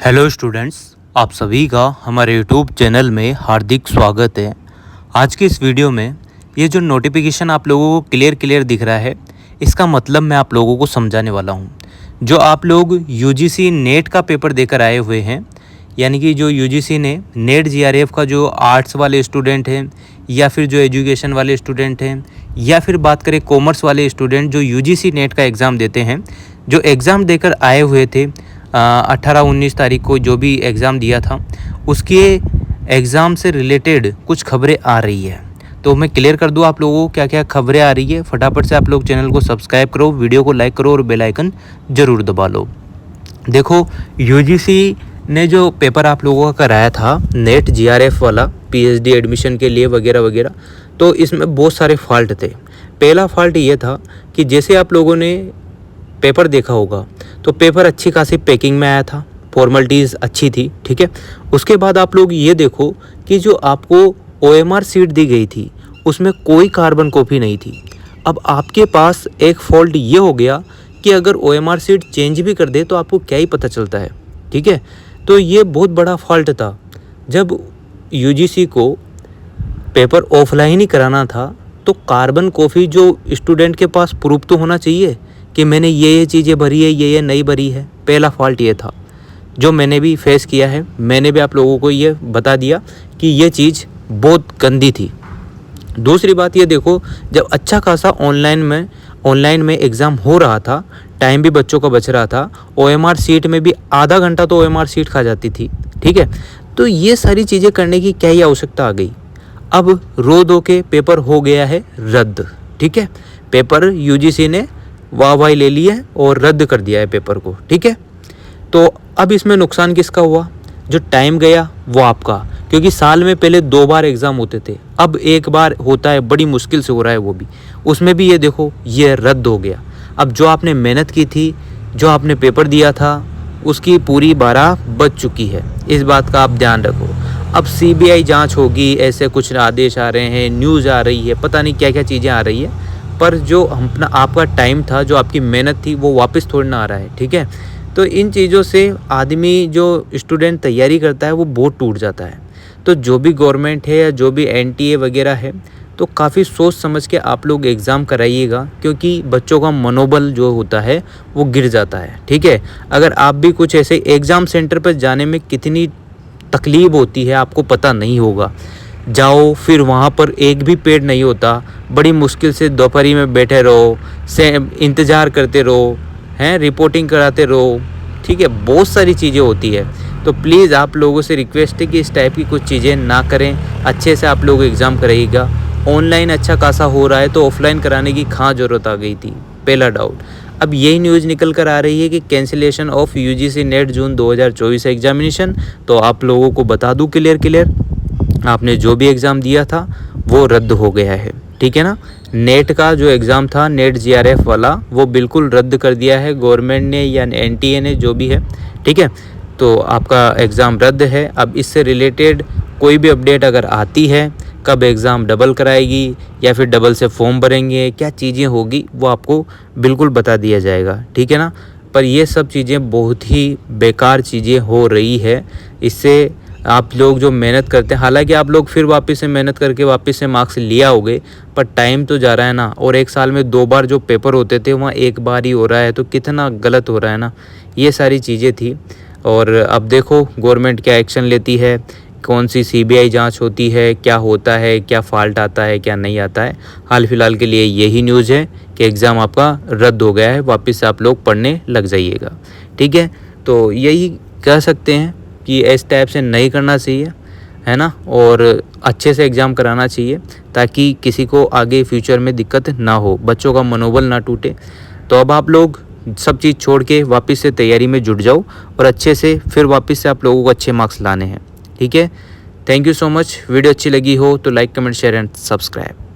Hello students, आप सभी का हमारे यूट्यूब चैनल में हार्दिक स्वागत है। आज की इस वीडियो में ये जो नोटिफिकेशन आप लोगों को क्लियर दिख रहा है, इसका मतलब मैं आप लोगों को समझाने वाला हूँ। जो आप लोग यूजीसी नेट का पेपर देकर आए हुए हैं, यानी कि जो यूजीसी ने नेट जीआरएफ का जो आर्ट्स वाले स्टूडेंट हैं या फिर जो एजुकेशन वाले स्टूडेंट हैं या फिर बात करें कॉमर्स वाले स्टूडेंट जो यूजीसी नेट का एग्ज़ाम देते हैं, जो एग्ज़ाम देकर आए हुए थे 18-19 तारीख को जो भी एग्ज़ाम दिया था, उसके एग्ज़ाम से रिलेटेड कुछ खबरें आ रही है। तो मैं क्लियर कर दूँ आप लोगों को क्या क्या खबरें आ रही है। फटाफट से आप लोग चैनल को सब्सक्राइब करो, वीडियो को लाइक करो और बेल आइकन ज़रूर दबा लो। देखो, यूजीसी ने जो पेपर आप लोगों का कराया था नेट जीआरएफ वाला पीएचडी एडमिशन के लिए वगैरह वगैरह, तो इसमें बहुत सारे फॉल्ट थे। पहला फॉल्ट ये था कि जैसे आप लोगों ने पेपर देखा होगा तो पेपर अच्छी खासी पैकिंग में आया था, फॉर्मेलिटीज़ अच्छी थी, ठीक है। उसके बाद आप लोग ये देखो कि जो आपको ओएमआर सीट दी गई थी उसमें कोई कार्बन कॉपी नहीं थी। अब आपके पास एक फॉल्ट ये हो गया कि अगर ओएमआर सीट चेंज भी कर दे तो आपको क्या ही पता चलता है, ठीक है। तो ये बहुत बड़ा फॉल्ट था। जब यूजीसी को पेपर ऑफलाइन ही कराना था तो कार्बन कॉपी जो स्टूडेंट के पास प्रूफ तो होना चाहिए कि मैंने ये चीज़ें भरी है, ये नहीं भरी है। पहला फॉल्ट ये था जो मैंने भी फेस किया है। मैंने भी आप लोगों को ये बता दिया कि ये चीज़ बहुत गंदी थी। दूसरी बात ये देखो, जब अच्छा खासा ऑनलाइन में एग्ज़ाम हो रहा था, टाइम भी बच्चों का बच रहा था, ओएमआर सीट में भी आधा घंटा तो ओएमआर सीट खा जाती थी, ठीक है। तो ये सारी चीज़ें करने की क्या ही आवश्यकता आ गई। अब रो दो के पेपर हो गया है रद्द, ठीक है। पेपर यूजीसी ने वाह ले लिया है और रद्द कर दिया है पेपर को, ठीक है। तो अब इसमें नुकसान किसका हुआ? जो टाइम गया वो आपका, क्योंकि साल में पहले 2 बार एग्ज़ाम होते थे, अब 1 बार होता है, बड़ी मुश्किल से हो रहा है वो भी। उसमें भी ये देखो ये रद्द हो गया। अब जो आपने मेहनत की थी, जो आपने पेपर दिया था, उसकी पूरी 12 बज चुकी है। इस बात का आप ध्यान रखो। अब सीबीआई जाँच होगी, ऐसे कुछ आदेश आ रहे हैं, न्यूज़ आ रही है, पता नहीं क्या क्या चीज़ें आ रही है, पर जो अपना आपका टाइम था, जो आपकी मेहनत थी, वो वापस थोड़ी ना आ रहा है, ठीक है। तो इन चीज़ों से आदमी जो स्टूडेंट तैयारी करता है वो बहुत टूट जाता है। तो जो भी गवर्नमेंट है या जो भी एनटीए वगैरह है, तो काफ़ी सोच समझ के आप लोग एग्ज़ाम कराइएगा, क्योंकि बच्चों का मनोबल जो होता है वो गिर जाता है, ठीक है। अगर आप भी कुछ ऐसे एग्ज़ाम सेंटर पर जाने में कितनी तकलीफ़ होती है आपको पता नहीं होगा। जाओ, फिर वहाँ पर एक भी पेड़ नहीं होता, बड़ी मुश्किल से दोपहरी में बैठे रहो, से इंतज़ार करते रहो, हैं, रिपोर्टिंग कराते रहो, ठीक है। बहुत सारी चीज़ें होती है। तो प्लीज़ आप लोगों से रिक्वेस्ट है कि इस टाइप की कुछ चीज़ें ना करें। अच्छे से आप लोग एग्ज़ाम कराइएगा। ऑनलाइन अच्छा खासा हो रहा है तो ऑफलाइन कराने की कहाँ ज़रूरत आ गई थी, पहला डाउट। अब यही न्यूज़ निकल कर आ रही है कि cancellation of UGC net June 2024 examination. तो आप लोगों को बता दूँ क्लियर, आपने जो भी एग्ज़ाम दिया था वो रद्द हो गया है, ठीक है ना। नेट का जो एग्ज़ाम था, नेट जीआरएफ वाला, वो बिल्कुल रद्द कर दिया है गवर्नमेंट ने या एनटीए ने, जो भी है, ठीक है। तो आपका एग्ज़ाम रद्द है। अब इससे रिलेटेड कोई भी अपडेट अगर आती है, कब एग्ज़ाम डबल कराएगी या फिर डबल से फॉर्म भरेंगे, क्या चीज़ें होगी, वो आपको बिल्कुल बता दिया जाएगा, ठीक है ना। पर ये सब चीज़ें बहुत ही बेकार चीज़ें हो रही है। इससे आप लोग जो मेहनत करते हैं, हालांकि आप लोग फिर वापस से मेहनत करके वापस से मार्क्स लिया होगे, पर टाइम तो जा रहा है ना। और एक साल में 2 बार जो पेपर होते थे वहाँ 1 बार ही हो रहा है, तो कितना गलत हो रहा है ना। ये सारी चीज़ें थी। और अब देखो गवर्नमेंट क्या एक्शन लेती है, कौन सी सीबीआई जांच होती है, क्या होता है, क्या फॉल्ट आता है, क्या नहीं आता है। हाल फिलहाल के लिए यही न्यूज़ है कि एग्ज़ाम आपका रद्द हो गया है, वापस से आप लोग पढ़ने लग जाइएगा, ठीक है। तो यही कह सकते हैं कि इस टाइप से नहीं करना चाहिए, है ना। और अच्छे से एग्ज़ाम कराना चाहिए ताकि किसी को आगे फ्यूचर में दिक्कत ना हो, बच्चों का मनोबल ना टूटे। तो अब आप लोग सब चीज़ छोड़ के वापस से तैयारी में जुट जाओ और अच्छे से फिर वापस से आप लोगों को अच्छे मार्क्स लाने हैं, ठीक है। Thank you so much. Video अच्छी लगी हो तो like, comment, share and subscribe.